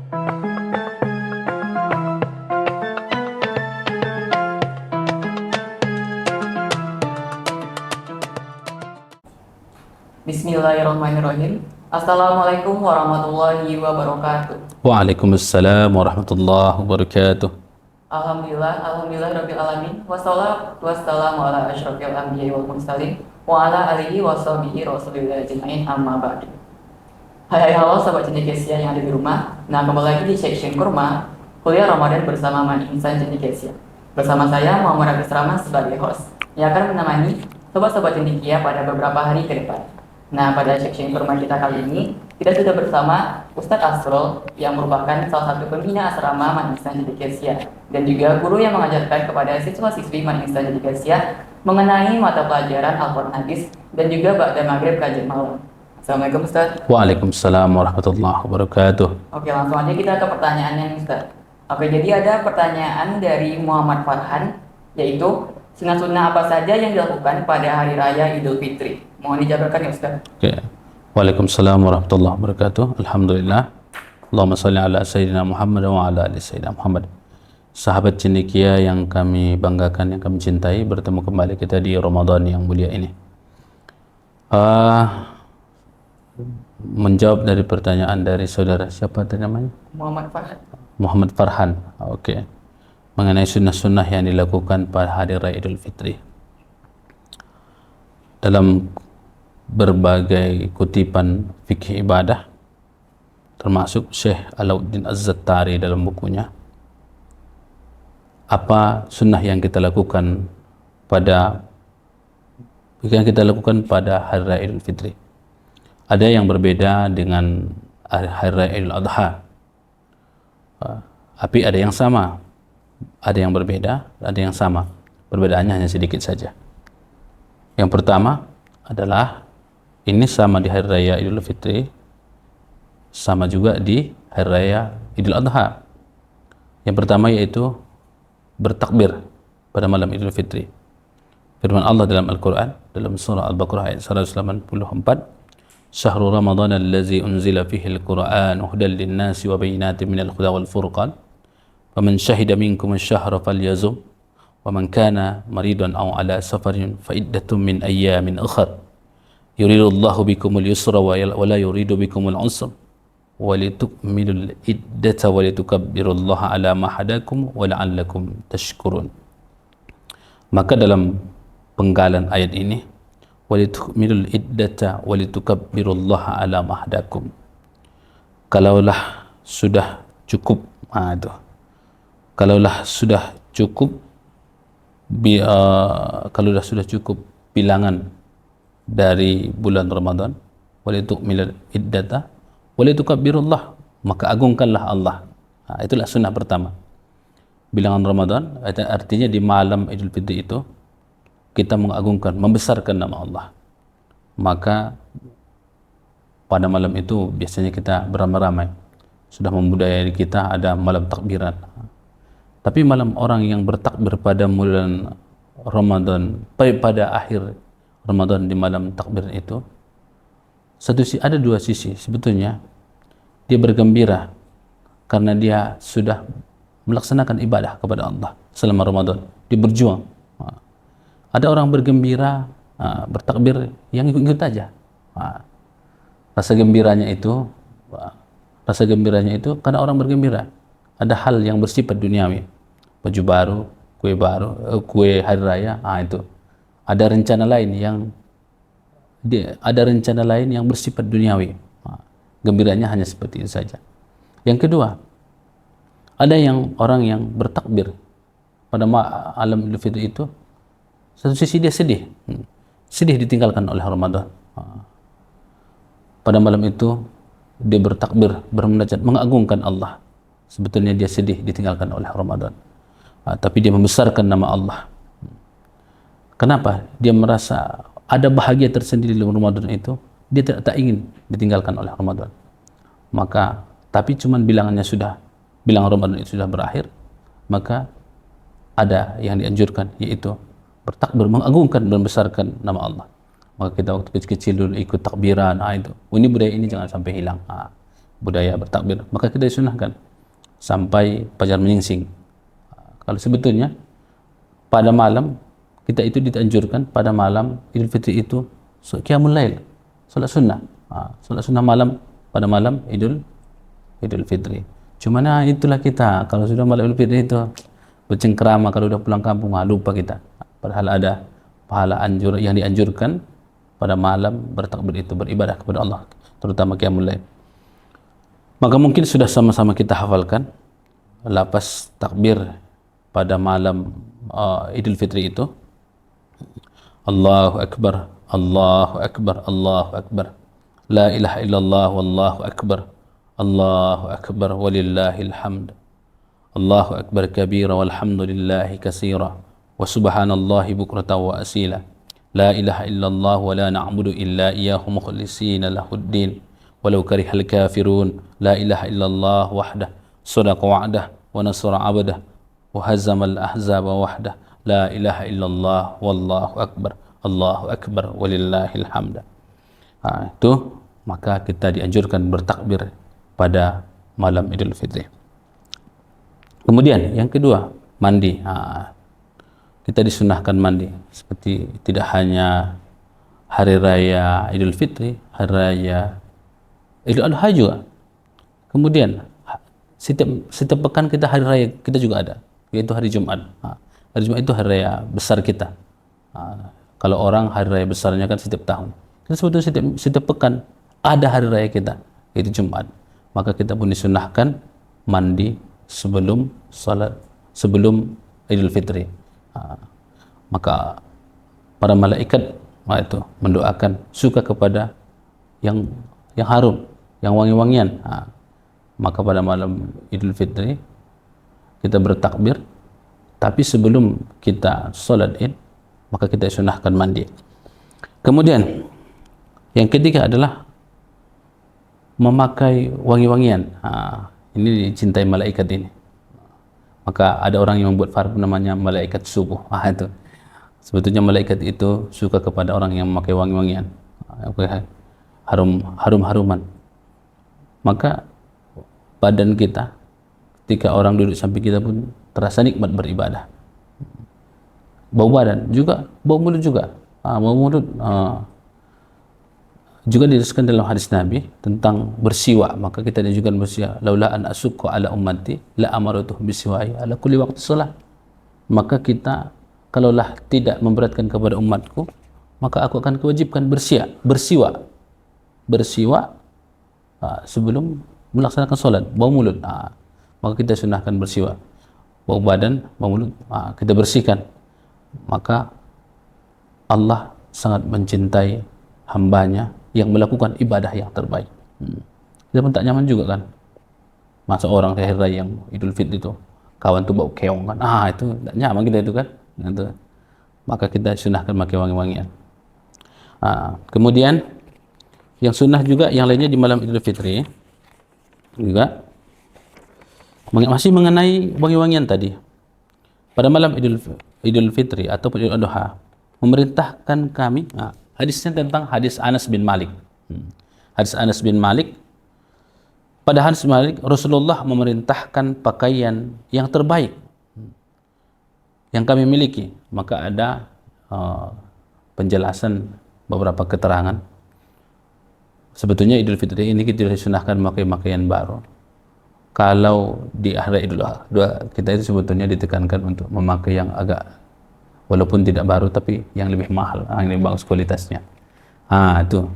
Bismillahirrahmanirrahim. Assalamualaikum warahmatullahi wabarakatuh. Waalaikumsalam warahmatullahi wabarakatuh. Alhamdulillah rabbil alamin. Wassalatu wassalamu ala asyrofil anbiya'i wal mursalin wa ala alihi wa sahbihi rasulillah ajma'in, amma ba'du. Hai halo sobat cendekiasia yang ada di rumah. Nah, kembali lagi di section kurma kuliah Ramadan bersama Man Insan Cendekiasia. Bersama saya Muhammad Agus Rahman sebagai host yang akan menemani sobat-sobat cendekia pada beberapa hari ke depan. Nah, pada section kurma kita kali ini, kita sudah bersama Ustadz Asrul yang merupakan salah satu pembina asrama Man Insan Cendekiasia dan juga guru yang mengajarkan kepada siswa-siswi Man Insan Cendekiasia mengenai mata pelajaran Al-Quran Hadis dan juga ba'da maghrib kajian malam. Assalamualaikum Ustadz. Waalaikumsalam warahmatullahi wabarakatuh. Oke, langsung aja kita ke pertanyaannya nih Ustadz. Oke, jadi ada pertanyaan dari Muhammad Farhan, yaitu sunnah-sunnah apa saja yang dilakukan pada hari raya Idul Fitri? Mohon dijabarkan ya Ustaz. Oke. Waalaikumsalam warahmatullahi wabarakatuh. Alhamdulillah. Allahumma salli ala Sayyidina Muhammad wa ala ali Sayyidina Muhammad. Sahabat cendekia yang kami banggakan, yang kami cintai, bertemu kembali kita di Ramadan yang mulia ini. Menjawab dari pertanyaan dari saudara, siapa tadi namanya? Muhammad Farhan. Muhammad Farhan. Oke. Mengenai sunnah-sunnah yang dilakukan pada hari raya Idul Fitri. Dalam berbagai kutipan fikih ibadah, termasuk Syekh Alauddin Az-Zattari dalam bukunya, apa sunnah yang kita lakukan pada hari raya Idul Fitri. Ada yang berbeda dengan hari raya Idul Adha, tapi ada yang sama, ada yang berbeda, ada yang sama. Perbedaannya hanya sedikit saja. Yang pertama adalah ini sama di hari raya Idul Fitri, sama juga di hari raya Idul Adha. Yang pertama yaitu bertakbir pada malam Idul Fitri. Firman Allah dalam Al-Quran, dalam surah Al-Baqarah ayat 184, Syahrul Ramadan allazi unzila fihi al-Quran hudan lin-nasi wa bayyinatin minal huda wal furqan faman syahida minkum asy-syahra falyazum wa man kana maridan aw ala safarin fa iddatun min ayyamin ukhra yuridullahu bikumul yusra wa la yuridu bikumul usra wa litukmilul iddata wa litukabbirullaha ala ma hadakum wa la'allakum tashkurun. Maka dalam penggalan ayat ini, walitukmilul iddata walitukabbirullaha ala ma hadakum, kalaulah sudah cukup kalaulah sudah cukup bilangan dari bulan Ramadan, walitukmilul iddata walitukabbirullah, maka agungkanlah Allah. Itulah sunnah pertama. Bilangan Ramadan artinya di malam Idul Fitri itu kita mengagungkan, membesarkan nama Allah. Maka pada malam itu biasanya kita beramai-ramai. Sudah membudayai kita ada malam takbiran. Tapi malam orang yang bertakbir pada bulan Ramadan, pada akhir Ramadan di malam takbir itu, ada dua sisi. Sebetulnya dia bergembira karena dia sudah melaksanakan ibadah kepada Allah selama Ramadan. Dia berjuang. Ada orang bergembira, bertakbir yang ikut-ikut aja. Rasa gembiranya itu karena orang bergembira. Ada hal yang bersifat duniawi, baju baru, kue hari raya, itu. Ada rencana lain yang bersifat duniawi. Gembiranya hanya seperti itu saja. Yang kedua, ada orang yang bertakbir pada malam Idul Fitri itu. Satu sisi dia sedih ditinggalkan oleh Ramadan. Pada malam itu dia bertakbir, bermunajat, mengagungkan Allah. Sebetulnya dia sedih ditinggalkan oleh Ramadan, tapi dia membesarkan nama Allah. Kenapa? Dia merasa ada bahagia tersendiri dalam Ramadan itu. Dia tak ingin ditinggalkan oleh Ramadan. Maka, tapi cuman bilangan Ramadan itu sudah berakhir, maka ada yang dianjurkan, yaitu bertakbir, mengagungkan dan membesarkan nama Allah. Maka kita waktu kecil-kecil dulu ikut takbiran, itu. Ini budaya ini jangan sampai hilang. budaya bertakbir, maka kita disunahkan sampai fajar menyingsing. Kalau sebetulnya pada malam kita itu dianjurkan pada malam Idul Fitri itu qiyamul lail, solat sunnah. Solat sunnah malam pada malam Idul Fitri. Cuma itulah kita, kalau sudah malam Idul Fitri itu bercengkrama, kalau udah pulang kampung lupa kita. Padahal ada pahala yang dianjurkan pada malam bertakbir itu, beribadah kepada Allah, terutama qiyamul lail. Maka mungkin sudah sama-sama kita hafalkan lafaz takbir pada malam Idul Fitri itu. Allahu Akbar, Allahu Akbar, Allahu Akbar. La ilaha illallah wallahu akbar. Allahu Akbar walillahil hamd. Allahu Akbar kabira walhamdulillahi katsira. Wa subhanallahi bukratan wa asila. La ilaha illallah wa la na'budu illa iyyahu mukhlishina lahuddin. Walau karihal kafirun. La ilaha illallah wahdah. Sadaqa wa'dah wa nasara 'abdah. Wa hazamal ahzaba wahdah. La ilaha illallah wallahu akbar. Allahu Akbar walillahil hamd. Itu maka kita dianjurkan bertakbir pada malam Idul Fitri. Kemudian yang kedua, mandi. Kita disunahkan mandi, seperti tidak hanya hari raya Idul Fitri, hari raya Idul Adha juga. Kemudian setiap pekan kita hari raya kita juga ada, yaitu hari Jumat. Hari Jumat itu hari raya besar kita. Kalau orang hari raya besarnya kan setiap tahun. Kita sebetulnya setiap pekan ada hari raya kita, yaitu Jumat. Maka kita pun disunahkan mandi sebelum Idul Fitri. Maka para malaikat itu mendoakan suka kepada yang harum, yang wangi-wangian. Maka pada malam Idul Fitri kita bertakbir, tapi sebelum kita salat Id, maka kita sunahkan mandi. Kemudian yang ketiga adalah memakai wangi-wangian. Ini dicintai malaikat ini. Maka ada orang yang membuat parfum namanya malaikat subuh. Itu sebetulnya malaikat itu suka kepada orang yang memakai wangi-wangian, harum-haruman. Maka badan kita ketika orang duduk samping kita pun terasa nikmat beribadah. Bau badan juga, bau mulut juga. Bau mulut juga diriwayatkan dalam hadis Nabi tentang bersiwak. Maka kita dianjurkan bersiwak. Laula an asukku ala ummati la amaratuh bisiwai ala kulli waqti shalah. Maka kita kalaulah tidak memberatkan kepada umatku, maka aku akan kewajibkan bersiwak sebelum melaksanakan salat. Bau mulut, maka kita sunahkan bersiwak. Bau badan, bau mulut, kita bersihkan. Maka Allah sangat mencintai hambanya yang melakukan ibadah yang terbaik. Kita pun tak nyaman juga kan, masa orang hari raya yang Idul Fitri itu kawan tuh bau keong kan, itu tak nyaman kita itu kan. Itu. Maka kita sunahkan pakai wangi-wangian. Kemudian yang sunnah juga yang lainnya di malam Idul Fitri juga masih mengenai wangi-wangian tadi. Pada malam Idul Fitri atau Idul Adha memerintahkan kami, hadisnya tentang hadis Anas bin Malik. Hadis Anas bin Malik, pada hadis Malik Rasulullah memerintahkan pakaian yang terbaik yang kami miliki. Maka ada penjelasan beberapa keterangan. Sebetulnya Idul Fitri ini kita disunahkan memakai pakaian baru. Kalau di hari Idul Adha kita itu sebetulnya ditekankan untuk memakai yang agak, walaupun tidak baru tapi yang lebih mahal, yang lebih bagus kualitasnya. Itu.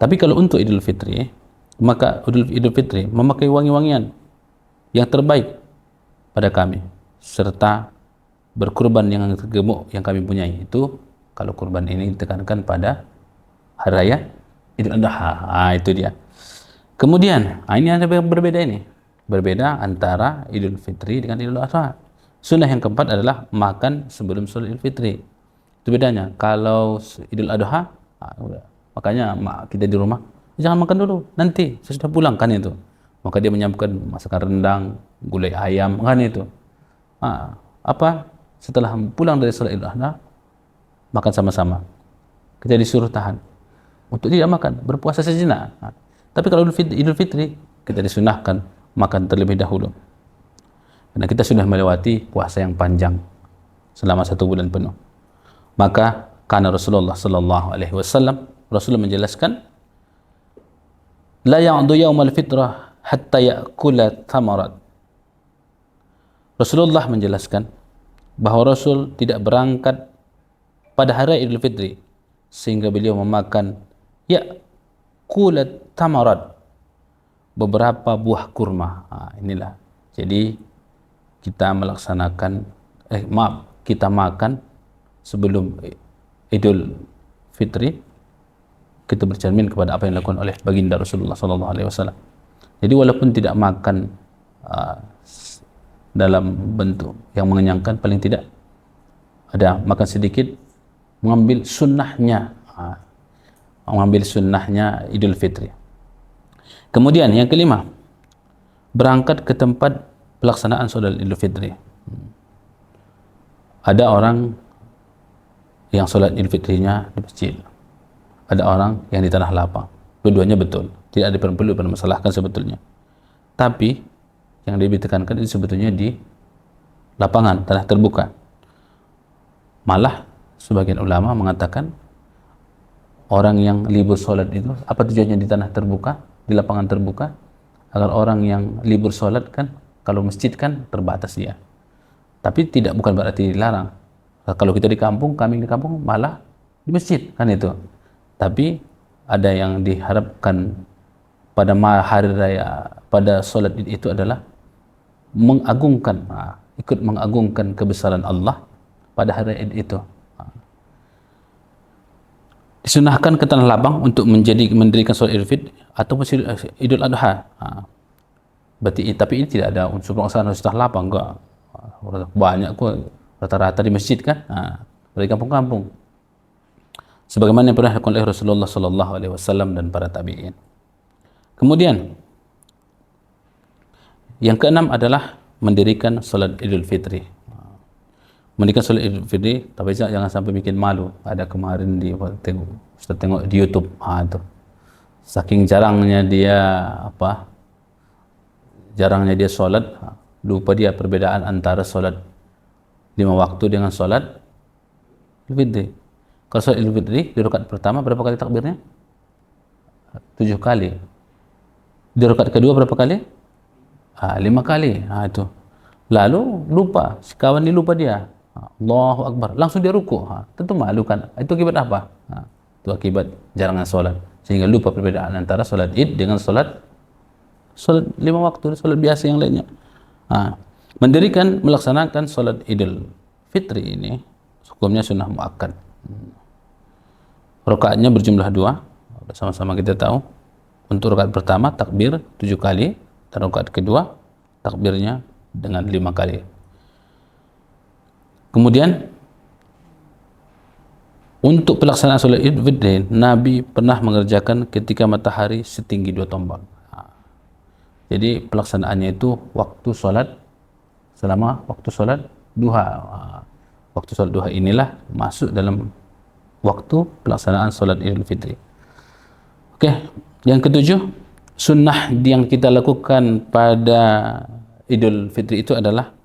Tapi kalau untuk Idul Fitri, maka Idul Fitri memakai wangi-wangian yang terbaik pada kami, serta berkurban yang gemuk yang kami punyai. Itu kalau kurban ini ditekankan pada hari raya Idul Adha. Itu dia. Kemudian ini ada berbeda ini. Berbeda antara Idul Fitri dengan Idul Adha. Sunnah yang keempat adalah makan sebelum sholat Idul Fitri. Itu bedanya. Kalau Idul Adha, makanya kita di rumah jangan makan dulu, nanti sesudah pulang kan itu. Maka dia menyiapkan masakan rendang, gulai ayam kan itu. Setelah pulang dari sholat Idul Adha, makan sama-sama. Kita disuruh tahan untuk tidak makan, berpuasa sejenak. Tapi kalau Idul Fitri kita disunahkan makan terlebih dahulu. Karena kita sudah melewati puasa yang panjang selama 1 bulan penuh. Maka karena Rasulullah sallallahu alaihi wasallam, Rasulullah menjelaskan, la ya'du yaumal fitrah hatta ya'kula thamarat. Rasulullah menjelaskan bahawa Rasul tidak berangkat pada hari Idul Fitri sehingga beliau memakan ya'kulat thamarat, beberapa buah kurma. Inilah. Jadi kita melaksanakan kita makan sebelum Idul Fitri, kita bercermin kepada apa yang dilakukan oleh baginda Rasulullah sallallahu alaihi wasallam. Jadi walaupun tidak makan dalam bentuk yang mengenyangkan, paling tidak ada makan sedikit, mengambil sunnahnya Idul Fitri. Kemudian yang kelima, berangkat ke tempat pelaksanaan solat Idul Fitri. Ada orang yang solat Idul Fitrinya di masjid, ada orang yang di tanah lapang. Dua-duanya betul, tidak ada perlu permasalahkan sebetulnya. Tapi yang lebih ditekankan itu sebetulnya di lapangan, tanah terbuka. Malah sebagian ulama mengatakan orang yang libur solat itu, apa tujuannya di tanah terbuka, di lapangan terbuka? Agar orang yang libur solat kan, kalau masjid kan terbatas dia. Tapi bukan berarti dilarang. Kalau kita di kampung, kami di kampung malah di masjid kan itu. Tapi ada yang diharapkan pada hari raya, pada solat itu adalah mengagungkan, ikut mengagungkan kebesaran Allah pada hari itu. Disunahkan ke tanah lapang untuk mendirikan solat Idul Fitri atau Idul Adha. Berarti tapi ini tidak ada unsur pelaksanaan tanah lapang, enggak. Banyak kok rata-rata di masjid kan, dari kampung-kampung. Sebagaimana yang pernah dilakukan oleh Rasulullah sallallahu alaihi wasallam dan para tabi'in. Kemudian yang keenam adalah mendirikan solat Idul Fitri. Mendirikan solat Idul Fitri, tapi jangan sampai bikin malu. Ada kemarin Ustaz tengok di YouTube, itu saking jarangnya dia solat, lupa dia perbedaan antara solat 5 waktu dengan solat Idul Fitri. Kalau solat Idul Fitri di rakaat pertama berapa kali takbirnya? 7 kali. Di rakaat kedua berapa kali? 5 kali. Itu. Lalu lupa, si kawan ini lupa dia. Allahu Akbar, langsung dia ruku. Tentu malu kan. Itu akibat apa? Itu akibat jarangnya solat, sehingga lupa perbedaan antara solat Id dengan solat 5 waktu, solat biasa yang lainnya. Melaksanakan solat Idul Fitri ini hukumnya sunnah muakkad. Rakaatnya berjumlah 2. Sama-sama kita tahu. Untuk rakaat pertama takbir 7 kali. Dan rakaat kedua takbirnya dengan 5 kali. Kemudian untuk pelaksanaan solat Idul Fitri, Nabi pernah mengerjakan ketika matahari setinggi 2 tombak. Jadi pelaksanaannya itu selama waktu solat duha. Waktu solat duha inilah masuk dalam waktu pelaksanaan solat Idul Fitri. Oke, yang ketujuh, sunnah yang kita lakukan pada Idul Fitri itu adalah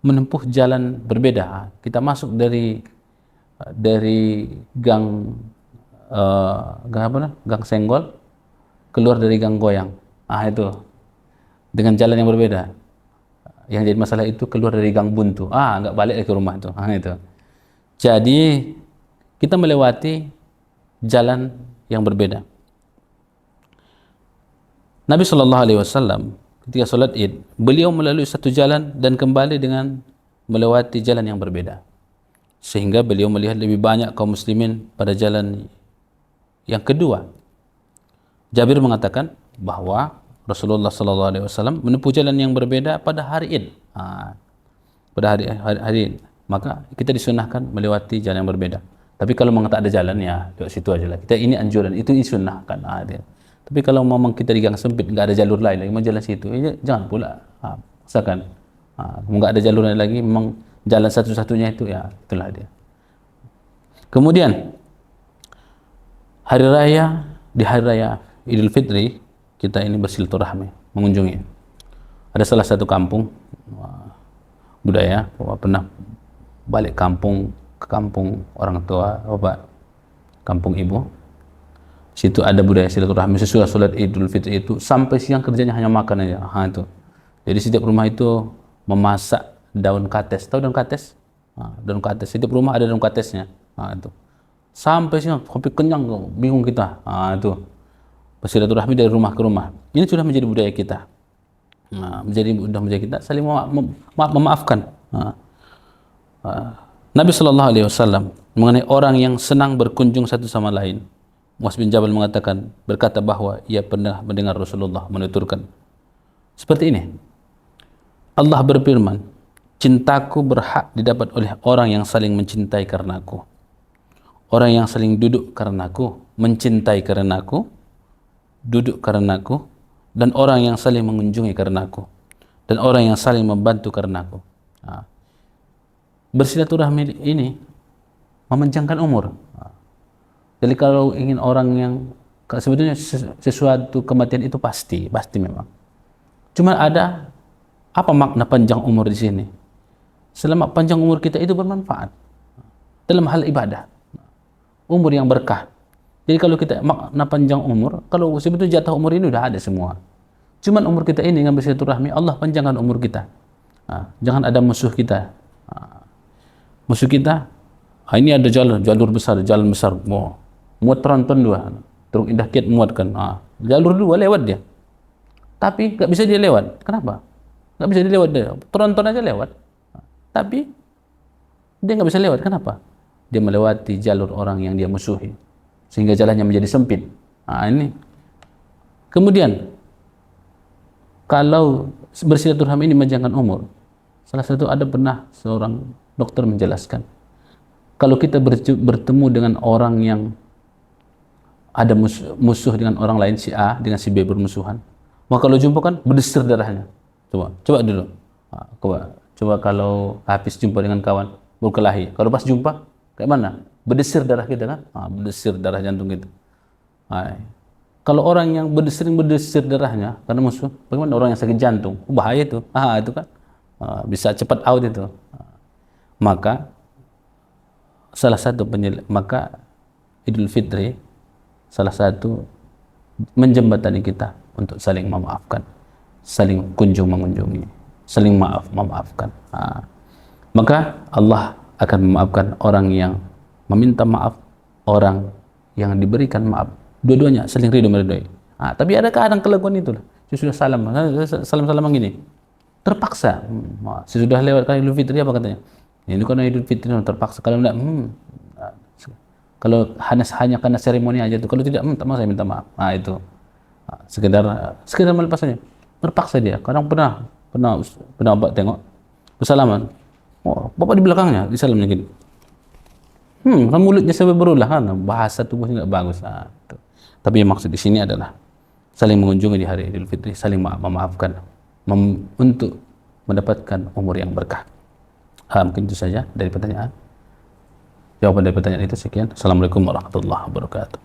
menempuh jalan berbeda. Kita masuk dari gang gang senggol, keluar dari gang goyang. Itu dengan jalan yang berbeda. Yang jadi masalah itu keluar dari gang buntu. Enggak balik ke rumah itu. Itu. Jadi kita melewati jalan yang berbeda. Nabi SAW ketika solat Id, beliau melalui satu jalan dan kembali dengan melewati jalan yang berbeda, sehingga beliau melihat lebih banyak kaum muslimin pada jalan yang kedua. Jabir mengatakan bahwa Rasulullah SAW menempuh jalan yang berbeda pada hari Id. Pada hari Id, maka kita disunahkan melewati jalan yang berbeda. Tapi kalau memang tak ada jalan, ya lewat situ aja lah. Kita ini anjuran, itu disunahkan. Tapi kalau memang kita di gang sempit, enggak ada jalur lain lagi, mau jalan situ, jangan pula paksakan. Enggak ada jalur lain lagi, memang jalan satu-satunya itu, ya itulah dia. Kemudian di hari raya Idul Fitri, kita ini bersilaturahmi. mengunjungi. Ada salah satu kampung budaya bahwa pernah balik ke kampung orang tua bapak, kampung ibu. Situ ada budaya silaturahmi sesudah sholat Idul Fitri itu sampai siang kerjanya hanya makan aja. Itu. Jadi setiap rumah itu memasak daun kates. Tahu daun kates? Daun kates. Setiap rumah ada daun katesnya. Itu. Sampai siang, kopi kenyang, bingung kita. Itu. Bersilaturahmi dari rumah ke rumah. Ini sudah menjadi budaya kita. Sudah menjadi kita saling memaafkan. Nabi Shallallahu Alaihi Wasallam mengenai orang yang senang berkunjung satu sama lain. Muaz bin Jabal berkata bahwa ia pernah mendengar Rasulullah menuturkan seperti ini. Allah berfirman, cintaku berhak didapat oleh orang yang saling mencintai karenaku. Orang yang saling duduk karenaku, mencintai karenaku, duduk karenaku, dan orang yang saling mengunjungi karenaku, dan orang yang saling membantu karenaku. Bersilaturahmi ini memanjangkan umur. Jadi kalau ingin orang yang sebetulnya sesuatu kematian itu pasti memang. Cuma ada apa makna panjang umur di sini? Selama panjang umur kita itu bermanfaat dalam hal ibadah. Umur yang berkah. Jadi kalau kita makna panjang umur, kalau sebetulnya jatah umur ini udah ada semua. Cuman umur kita ini dengan bersilaturahmi, Allah panjangkan umur kita. Jangan ada musuh kita. Musuh kita, ini ada jalur besar, jalan besar. Muat penonton dua, terus indah kiat muatkan. Jalur dua lewat dia, tapi nggak bisa dia lewat. Kenapa? Nggak bisa dia lewat dia. Penonton aja lewat, tapi dia nggak bisa lewat. Kenapa? Dia melewati jalur orang yang dia musuhi, sehingga jalannya menjadi sempit. Ini. Kemudian, kalau bersilaturahmi ini memanjangkan umur, salah satu ada pernah seorang dokter menjelaskan, kalau kita bertemu dengan orang yang ada musuh dengan orang lain, si A dengan si B bermusuhan, maka kalau jumpa kan berdesir darahnya. Coba dulu. Coba kalau habis jumpa dengan kawan berkelahi, kalau pas jumpa kayak mana? Berdesir darah kita kan? Berdesir darah jantung kita. Kalau orang yang berdesir darahnya karena musuh, bagaimana orang yang sakit jantung? Bahaya itu. Itu kan bisa cepat out itu. Maka salah satu maka Idul Fitri salah satu menjembatani kita untuk saling memaafkan, saling kunjung mengunjungi, saling memaafkan. Maka Allah akan memaafkan orang yang meminta maaf, orang yang diberikan maaf. Dua-duanya saling ridho meridhoi. Tapi ada kadang kelakuan itu lah. Sudah salam gini, terpaksa. Sesudah lewat kali Idul Fitri apa katanya? Ini kan Idul Fitri terpaksa. Kalau enggak, kalau hanya karena seremoni aja tuh. Kalau tidak, tak mau saya minta maaf. Itu sekedar melepasannya. Terpaksa dia. Kadang pernah Bapak tengok bersalaman. Bapak di belakangnya disalamnya gini. Kan mulutnya sampai berulah kan, bahasa tubuhnya nggak bagus. Tapi yang maksud di sini adalah saling mengunjungi di hari Idul Fitri, saling memaafkan, untuk mendapatkan umur yang berkah. Mungkin itu saja dari pertanyaan. Jawaban dari pertanyaan itu sekian. Assalamualaikum warahmatullahi wabarakatuh.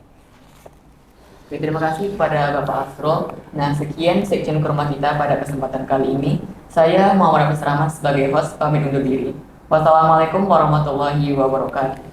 Terima kasih kepada Bapak Asrul. Nah, sekian Section Kurma kita pada kesempatan kali ini. Saya Muhammad Rahmat sebagai host pamit undur diri. Wassalamualaikum warahmatullahi wabarakatuh.